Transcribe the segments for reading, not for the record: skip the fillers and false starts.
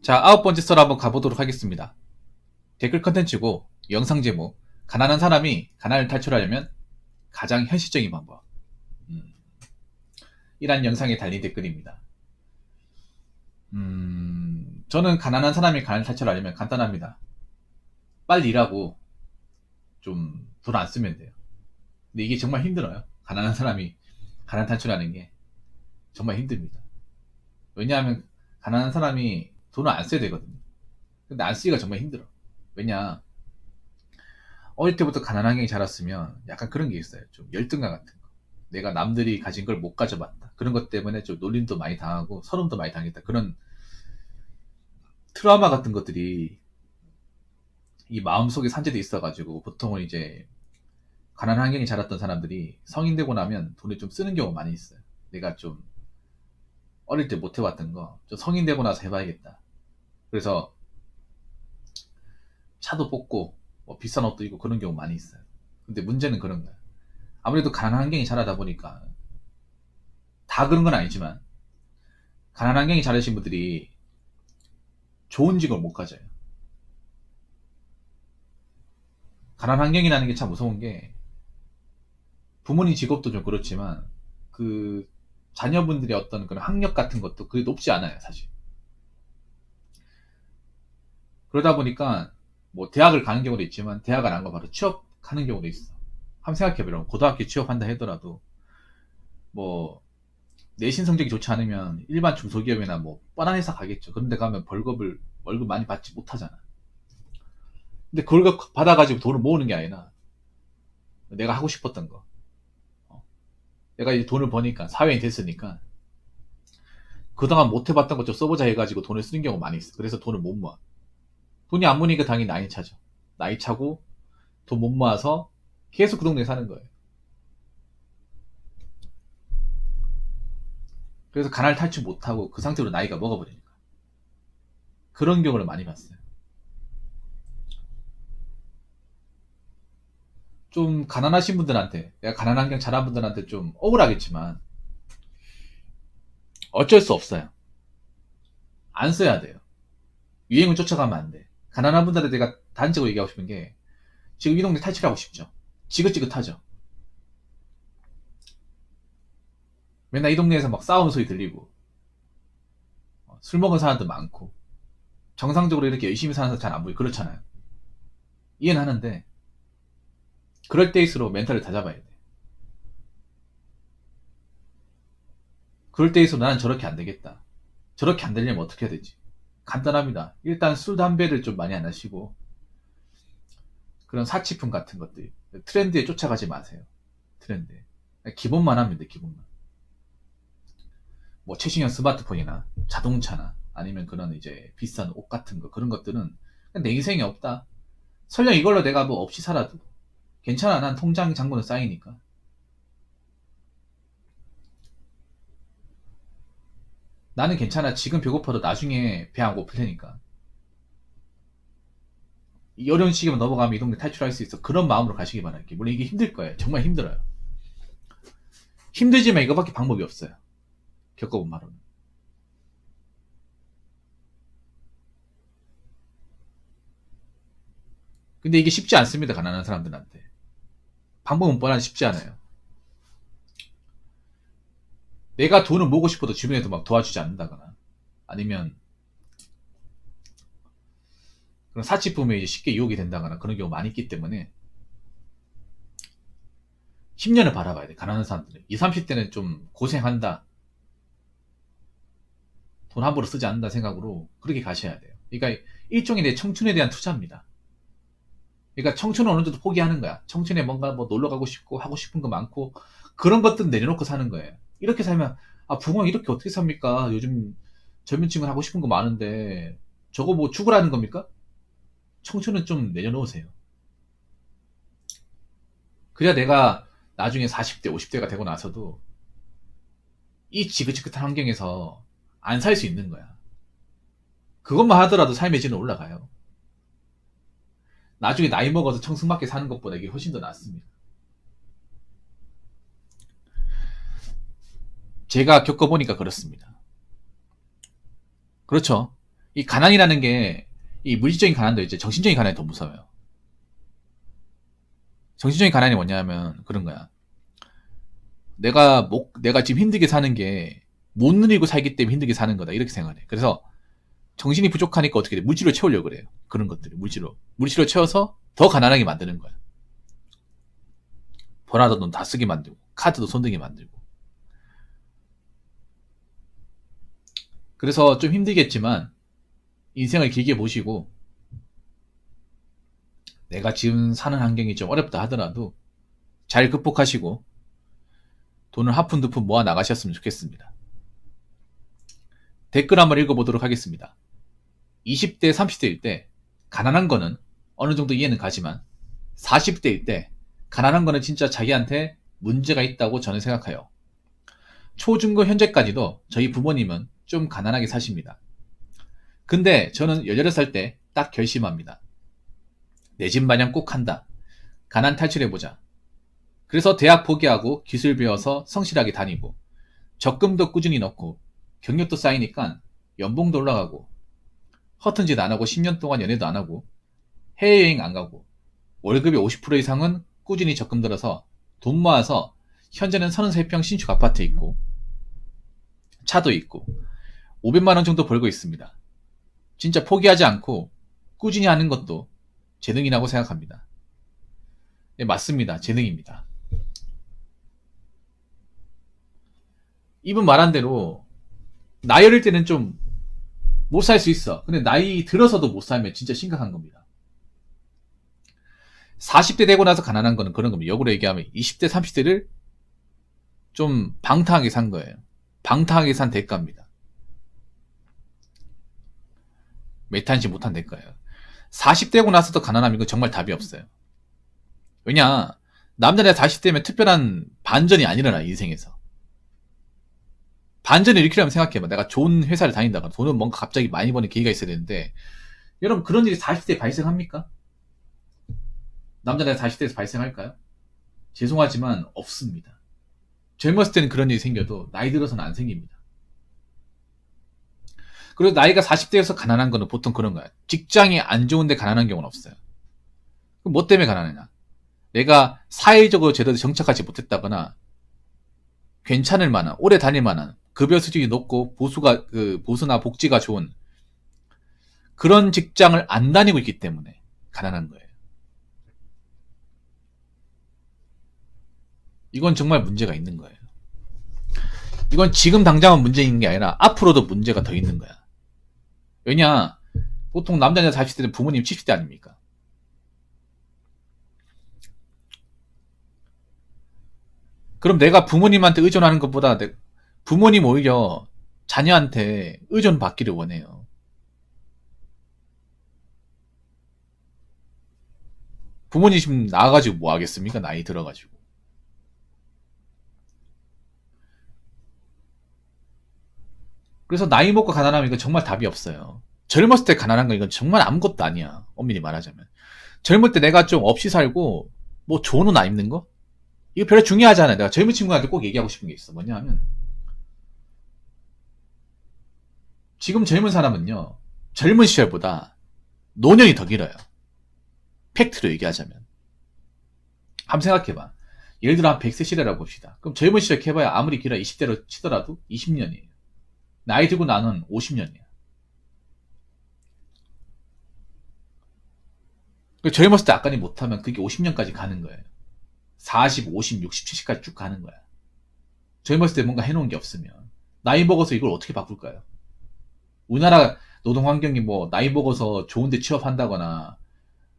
자, 9번째 썰 한번 가보도록 하겠습니다. 댓글 컨텐츠고 영상 제목, 가난한 사람이 가난을 탈출하려면 가장 현실적인 방법. 이란 영상에 달린 댓글입니다. 저는 가난한 사람이 가난을 탈출하려면 간단합니다. 빨리 일하고 좀 돈 안 쓰면 돼요. 근데 이게 정말 힘들어요. 가난한 사람이 가난 탈출하는 게 정말 힘듭니다. 왜냐하면 가난한 사람이 돈을 안 써야 되거든요. 근데 안 쓰기가 정말 힘들어. 왜냐, 어릴 때부터 가난한 게 자랐으면 약간 그런 게 있어요. 좀 열등감 같은 거. 내가 남들이 가진 걸 못 가져봤다. 그런 것 때문에 좀 놀림도 많이 당하고 서름도 많이 당했다. 그런 트라우마 같은 것들이 이 마음속에 산재돼 있어가지고 보통은 이제 가난한 환경에 자랐던 사람들이 성인 되고 나면 돈을 좀 쓰는 경우가 많이 있어요. 내가 좀 어릴 때 못 해봤던 거 좀 성인 되고 나서 해봐야겠다. 그래서 차도 뽑고 뭐 비싼 옷도 입고 그런 경우 많이 있어요. 근데 문제는 그런 거야. 아무래도 가난한 환경에 자라다 보니까 다 그런 건 아니지만 가난한 환경에 자라신 분들이 좋은 직업을 못 가져요. 가난한 환경이라는 게 참 무서운 게 부모님 직업도 좀 그렇지만 그 자녀분들의 어떤 그런 학력 같은 것도 그게 높지 않아요, 사실. 그러다 보니까 뭐 대학을 가는 경우도 있지만 대학 안 하고 바로 취업하는 경우도 있어. 한번 생각해보면 고등학교 취업한다 하더라도 뭐 내신 성적이 좋지 않으면 일반 중소기업이나 뭐 뻔한 회사 가겠죠. 그런데 가면 월급 많이 받지 못하잖아. 근데 그걸 받아가지고 돈을 모으는 게 아니라 내가 하고 싶었던 거. 내가 이제 돈을 버니까 사회인이 됐으니까 그동안 못 해봤던 것 좀 써보자 해가지고 돈을 쓰는 경우가 많이 있어. 그래서 돈을 못 모아. 돈이 안 모으니까 당연히 나이 차죠. 나이 차고 돈 못 모아서 계속 그 동네에 사는 거예요. 그래서 가날 탈출 못하고 그 상태로 나이가 먹어버리니까. 그런 경우를 많이 봤어요. 좀 가난하신 분들한테, 내가 가난한 환경 자란 분들한테 좀 억울하겠지만 어쩔 수 없어요. 안 써야 돼요. 유행을 쫓아가면 안 돼. 가난한 분들한테 내가 단적으로 얘기하고 싶은 게 지금 이 동네 탈출하고 싶죠. 지긋지긋하죠. 맨날 이 동네에서 막 싸우는 소리 들리고 술 먹은 사람도 많고 정상적으로 이렇게 열심히 사는 사람 잘 안 보이고 그렇잖아요. 이해는 하는데 그럴 때일수록 멘탈을 다잡아야 돼. 그럴 때일수록 나는 저렇게 안 되겠다. 저렇게 안 되려면 어떻게 해야 되지? 간단합니다. 일단 술, 담배를 좀 많이 안 하시고 그런 사치품 같은 것들 트렌드에 쫓아가지 마세요. 트렌드에. 기본만 하면 돼, 기본만. 뭐 최신형 스마트폰이나 자동차나 아니면 그런 이제 비싼 옷 같은 거 그런 것들은 내 인생에 없다. 설령 이걸로 내가 뭐 없이 살아도 괜찮아. 난 통장 잔고는 쌓이니까. 나는 괜찮아. 지금 배고파도 나중에 배 안 고플 테니까. 이 어려운 시기만 넘어가면 이 동네 탈출할 수 있어. 그런 마음으로 가시기 바랄게. 물론 이게 힘들 거예요. 정말 힘들어요. 힘들지만 이거밖에 방법이 없어요. 겪어본 바로는. 근데 이게 쉽지 않습니다. 가난한 사람들한테. 방법은 뻔한 쉽지 않아요. 내가 돈을 모으고 싶어도 주변에서 막 도와주지 않는다거나 아니면 그런 사치품에 이제 쉽게 유혹이 된다거나 그런 경우 많이 있기 때문에 10년을 바라봐야 돼. 가난한 사람들은. 20, 30대는 좀 고생한다. 돈 함부로 쓰지 않는다 생각으로 그렇게 가셔야 돼요. 그러니까 일종의 내 청춘에 대한 투자입니다. 그러니까 청춘은 어느 정도 포기하는 거야. 청춘에 뭔가 뭐 놀러 가고 싶고 하고 싶은 거 많고 그런 것들 내려놓고 사는 거예요. 이렇게 살면 아 부모가 이렇게 어떻게 삽니까? 요즘 젊은 친구는 하고 싶은 거 많은데 저거 뭐 죽으라는 겁니까? 청춘은 좀 내려놓으세요. 그래야 내가 나중에 40대, 50대가 되고 나서도 이 지긋지긋한 환경에서 안 살 수 있는 거야. 그것만 하더라도 삶의 질은 올라가요. 나중에 나이 먹어서 청승맞게 사는 것보다 이게 훨씬 더 낫습니다. 제가 겪어보니까 그렇습니다. 그렇죠. 이 가난이라는 게, 이 물질적인 가난도 이제 정신적인 가난이 더 무서워요. 정신적인 가난이 뭐냐면 그런 거야. 내가 지금 힘들게 사는 게 못 누리고 살기 때문에 힘들게 사는 거다. 이렇게 생각해. 그래서 정신이 부족하니까 어떻게 돼? 물질로 채우려고 그래요. 그런 것들을 물질로 채워서 더 가난하게 만드는 거야. 번화도 돈 다 쓰게 만들고, 카드도 손대게 만들고. 그래서 좀 힘들겠지만 인생을 길게 보시고, 내가 지금 사는 환경이 좀 어렵다 하더라도 잘 극복하시고 돈을 하푼두푼 모아 나가셨으면 좋겠습니다. 댓글 한번 읽어보도록 하겠습니다. 20대, 30대일 때 가난한 거는 어느 정도 이해는 가지만 40대일 때 가난한 거는 진짜 자기한테 문제가 있다고 저는 생각해요. 초중고 현재까지도 저희 부모님은 좀 가난하게 사십니다. 근데 저는 18살 때 딱 결심합니다. 내 집 마련 꼭 한다. 가난 탈출해보자. 그래서 대학 포기하고 기술 배워서 성실하게 다니고 적금도 꾸준히 넣고 경력도 쌓이니까 연봉도 올라가고 허튼 짓 안 하고 10년 동안 연애도 안 하고 해외여행 안 가고 월급의 50% 이상은 꾸준히 적금 들어서 돈 모아서 현재는 33평 신축 아파트에 있고 차도 있고 500만 원 정도 벌고 있습니다. 진짜 포기하지 않고 꾸준히 하는 것도 재능이라고 생각합니다. 네, 맞습니다. 재능입니다. 이분 말한 대로 나이 어릴 때는 좀 못 살 수 있어. 근데 나이 들어서도 못 살면 진짜 심각한 겁니다. 40대 되고 나서 가난한 거는 그런 겁니다. 역으로 얘기하면 20대, 30대를 좀 방탕하게 산 거예요. 방탕하게 산 대가입니다. 메탄시 못한 대가예요. 40대고 나서도 가난하면 이건 정말 답이 없어요. 왜냐, 남자가 40대면 특별한 반전이 안 일어나, 인생에서. 반전을 일으키려면 생각해봐. 내가 좋은 회사를 다닌다거나 돈은 뭔가 갑자기 많이 버는 계기가 있어야 되는데, 여러분 그런 일이 40대에 발생합니까? 남자가 40대에서 발생할까요? 죄송하지만 없습니다. 젊었을 때는 그런 일이 생겨도 나이 들어서는 안 생깁니다. 그리고 나이가 40대에서 가난한 거는 보통 그런 거야. 직장이 안 좋은데 가난한 경우는 없어요. 그럼 뭐 때문에 가난하냐? 내가 사회적으로 제대로 정착하지 못했다거나 괜찮을 만한, 오래 다닐 만한, 급여 수준이 높고 보수나 복지가 좋은 그런 직장을 안 다니고 있기 때문에 가난한 거예요. 이건 정말 문제가 있는 거예요. 이건 지금 당장은 문제 있는 게 아니라 앞으로도 문제가 더 있는 거야. 왜냐, 보통 남자냐 40대는 부모님 70대 아닙니까? 그럼 내가 부모님한테 의존하는 것보다 부모님 오히려 자녀한테 의존받기를 원해요. 부모님 지금 나와가지고 뭐 하겠습니까? 나이 들어가지고. 그래서 나이 먹고 가난하면 이건 정말 답이 없어요. 젊었을 때 가난한 건 이건 정말 아무것도 아니야. 엄밀히 말하자면. 젊을 때 내가 좀 없이 살고 뭐 좋은 옷 안 입는 거? 이거 별로 중요하지 않아요. 내가 젊은 친구한테 꼭 얘기하고 싶은 게 있어. 뭐냐 하면 지금 젊은 사람은요. 젊은 시절보다 노년이 더 길어요. 팩트로 얘기하자면. 한번 생각해봐. 예를 들어 한 100세 시대라고 봅시다. 그럼 젊은 시절 해봐야 아무리 길어 20대로 치더라도 20년이에요. 나이 들고 나는 50년이야. 젊었을 때 아까니 못하면 그게 50년까지 가는 거예요. 40, 50, 60, 70까지 쭉 가는 거야. 젊었을 때 뭔가 해놓은 게 없으면. 나이 먹어서 이걸 어떻게 바꿀까요? 우리나라 노동 환경이 뭐 나이 먹어서 좋은데 취업한다거나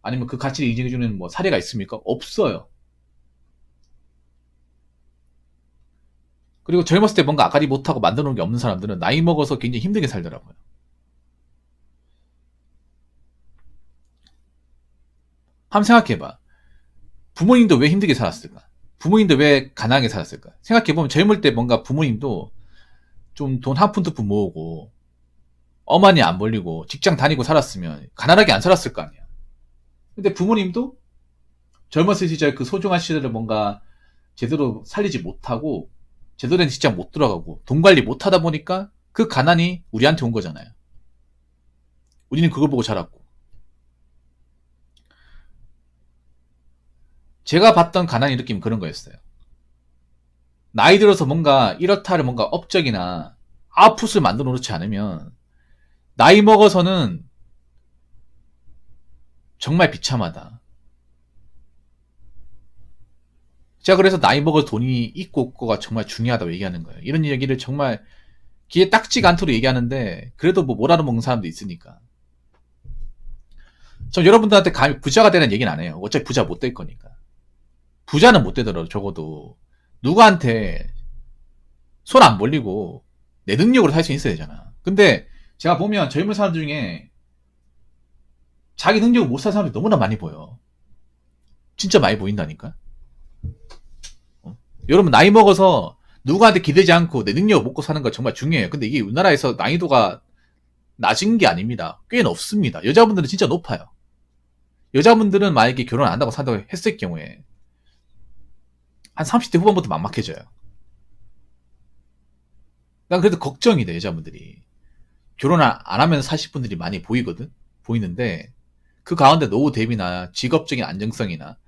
아니면 그 가치를 인정해주는 뭐 사례가 있습니까? 없어요. 그리고 젊었을 때 뭔가 아까리 못하고 만들어 놓은 게 없는 사람들은 나이 먹어서 굉장히 힘들게 살더라고요. 한번 생각해봐. 부모님도 왜 힘들게 살았을까? 부모님도 왜 가난하게 살았을까? 생각해보면 젊을 때 뭔가 부모님도 좀 돈 한 푼 두 푼 모으고 어머니 안 벌리고 직장 다니고 살았으면 가난하게 안 살았을 거 아니야. 근데 부모님도 젊었을 시절 그 소중한 시절을 뭔가 제대로 살리지 못하고 제대로 된 직장 못 들어가고 돈 관리 못 하다 보니까 그 가난이 우리한테 온 거잖아요. 우리는 그걸 보고 자랐고. 제가 봤던 가난의 느낌은 그런 거였어요. 나이 들어서 뭔가 이렇다를 뭔가 업적이나 아웃풋을 만들어 놓지 않으면 나이 먹어서는 정말 비참하다. 제가 그래서 나이 먹어서 돈이 있고 없고가 정말 중요하다고 얘기하는 거예요. 이런 얘기를 정말 귀에 딱지가 않도록 얘기하는데 그래도 뭐 못 알아먹는 사람도 있으니까. 저 여러분들한테 감히 부자가 되는 얘기는 안 해요. 어차피 부자 못 될 거니까. 부자는 못 되더라도 적어도 누구한테 손 안 벌리고 내 능력으로 살 수 있어야 되잖아. 근데 제가 보면 젊은 사람 중에 자기 능력을 못 살 사람이 너무나 많이 보여. 진짜 많이 보인다니까. 여러분 나이 먹어서 누구한테 기대지 않고 내 능력을 먹고 사는 거 정말 중요해요. 근데 이게 우리나라에서 난이도가 낮은 게 아닙니다. 꽤 높습니다. 여자분들은 진짜 높아요. 여자분들은 만약에 결혼 안 한다고 산다고 했을 경우에 한 30대 후반부터 막막해져요. 난 그래도 걱정이 돼, 여자분들이. 결혼 안 하면 사실 분들이 많이 보이는데, 그 가운데 노후 대비나 직업적인 안정성이나,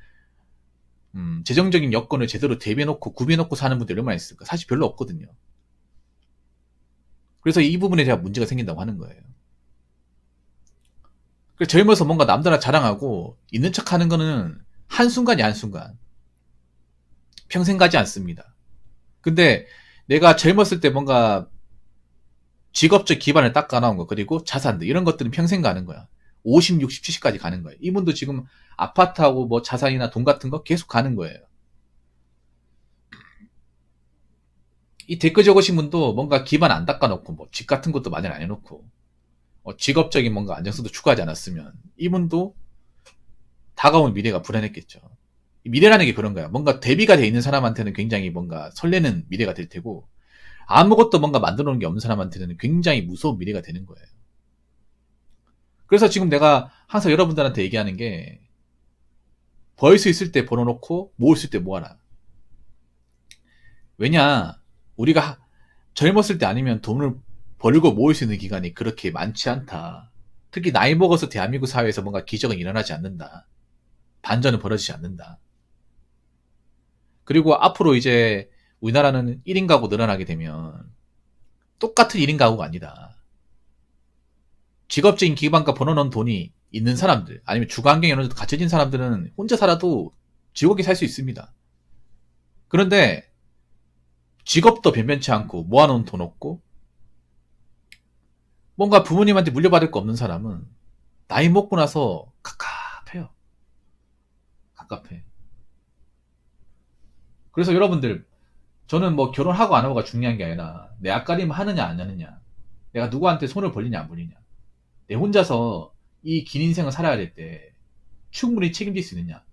재정적인 여건을 제대로 대비해놓고, 구비해놓고 사는 분들이 얼마나 있을까? 사실 별로 없거든요. 그래서 이 부분에 대한 문제가 생긴다고 하는 거예요. 그래서 젊어서 뭔가 남들한테 자랑하고, 있는 척 하는 거는 한순간이 한순간. 평생 가지 않습니다. 근데 내가 젊었을 때 뭔가 직업적 기반을 딱 까놓은 거, 그리고 자산들, 이런 것들은 평생 가는 거야. 50, 60, 70까지 가는 거예요. 이분도 지금 아파트하고 뭐 자산이나 돈 같은 거 계속 가는 거예요. 이 댓글 적으신 분도 뭔가 기반 안 닦아놓고, 뭐 집 같은 것도 마련 안 해놓고, 직업적인 뭔가 안정성도 추구하지 않았으면, 이분도 다가온 미래가 불안했겠죠. 미래라는 게 그런 거야. 뭔가 대비가 돼 있는 사람한테는 굉장히 뭔가 설레는 미래가 될 테고, 아무것도 뭔가 만들어 놓은 게 없는 사람한테는 굉장히 무서운 미래가 되는 거예요. 그래서 지금 내가 항상 여러분들한테 얘기하는 게, 벌 수 있을 때 벌어놓고 모을 수 있을 때 모아라. 왜냐, 우리가 젊었을 때 아니면 돈을 벌고 모을 수 있는 기간이 그렇게 많지 않다. 특히 나이 먹어서 대한민국 사회에서 뭔가 기적은 일어나지 않는다. 반전은 벌어지지 않는다. 그리고 앞으로 이제 우리나라는 1인 가구 늘어나게 되면 똑같은 1인 가구가 아니다. 직업적인 기반과 벌어놓은 돈이 있는 사람들, 아니면 주거 환경이 어느 정도 갖춰진 사람들은 혼자 살아도 즐겁게 살 수 있습니다. 그런데 직업도 변변치 않고 모아놓은 돈 없고 뭔가 부모님한테 물려받을 거 없는 사람은 나이 먹고 나서 갑갑해요. 갑갑해. 그래서 여러분들, 저는 뭐 결혼하고 안 하고가 중요한 게 아니라 내 앞가림 하느냐 안 하느냐, 내가 누구한테 손을 벌리냐 안 벌리냐, 내 혼자서 이 긴 인생을 살아야 될 때 충분히 책임질 수 있느냐,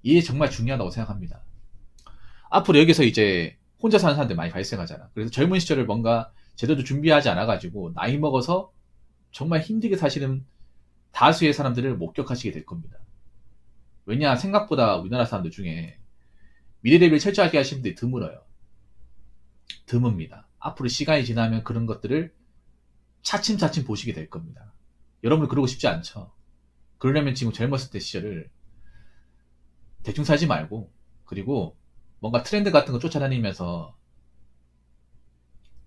이게 정말 중요하다고 생각합니다. 앞으로 여기서 이제 혼자 사는 사람들 많이 발생하잖아. 그래서 젊은 시절을 뭔가 제대로 준비하지 않아가지고 나이 먹어서 정말 힘들게 사시는 다수의 사람들을 목격하시게 될 겁니다. 왜냐, 생각보다 우리나라 사람들 중에 미래 대비를 철저하게 하시는 분들이 드물어요. 드뭅니다. 앞으로 시간이 지나면 그런 것들을 차츰차츰 보시게 될 겁니다. 여러분 그러고 싶지 않죠? 그러려면 지금 젊었을 때 시절을 대충 살지 말고, 그리고 뭔가 트렌드 같은 거 쫓아다니면서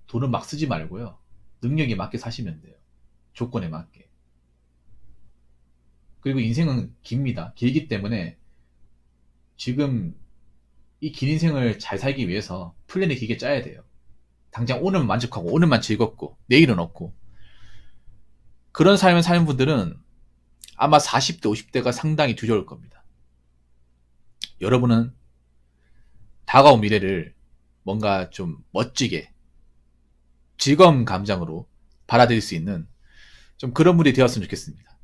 돈을 막 쓰지 말고요. 능력에 맞게 사시면 돼요. 조건에 맞게. 그리고 인생은 깁니다. 길기 때문에 지금 이 긴 인생을 잘 살기 위해서 플랜을 길게 짜야 돼요. 당장 오늘만 만족하고 오늘만 즐겁고 내일은 없고, 그런 삶을 사는 분들은 아마 40대, 50대가 상당히 두려울 겁니다. 여러분은 다가온 미래를 뭔가 좀 멋지게 즐거운 감정으로 받아들일 수 있는 좀 그런 분이 되었으면 좋겠습니다.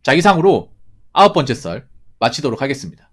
자, 이상으로 9번째 썰 마치도록 하겠습니다.